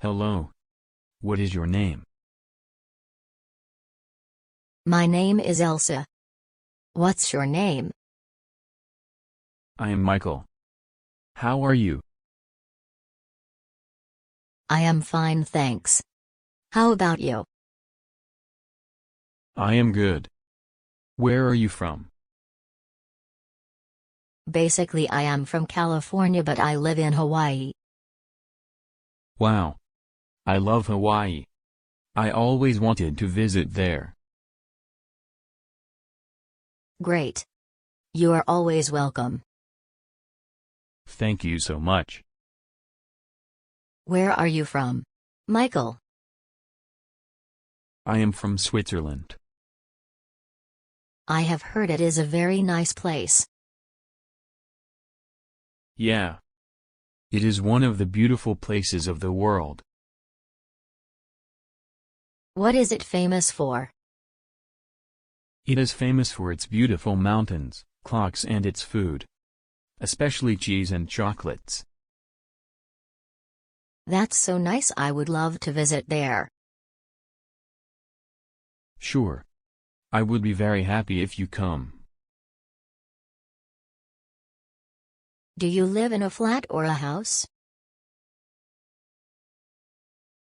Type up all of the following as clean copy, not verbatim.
Hello. What is your name? My name is Elsa. What's your name? I am Michael. How are you? I am fine, thanks. How about you? I am good. Where are you from? Basically, I am from California, but I live in Hawaii. Wow. I love Hawaii. I always wanted to visit there. Great. You are always welcome. Thank you so much. Where are you from, Michael? I am from Switzerland. I have heard it is a very nice place. Yeah. It is one of the beautiful places of the world. What is it famous for? It is famous for its beautiful mountains, clocks and its food. Especially cheese and chocolates. That's so nice, I would love to visit there. Sure. I would be very happy if you come. Do you live in a flat or a house?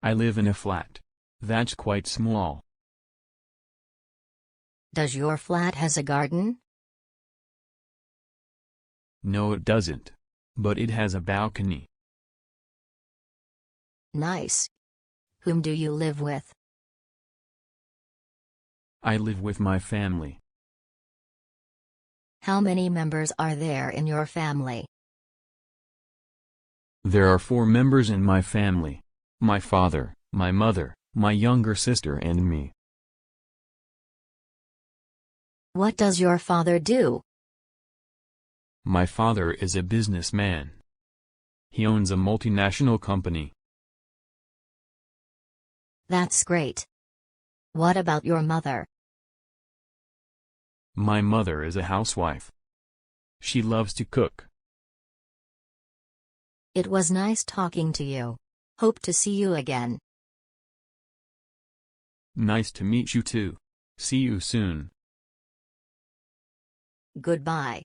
I live in a flat. That's quite small. Does your flat has a garden? No, it doesn't. But it has a balcony. Nice. Whom do you live with? I live with my family. How many members are there in your family? There are 4 members in my family. My father, my mother, my younger sister and me. What does your father do? My father is a businessman. He owns a multinational company. That's great. What about your mother? My mother is a housewife. She loves to cook. It was nice talking to you. Hope to see you again. Nice to meet you too. See you soon. Goodbye.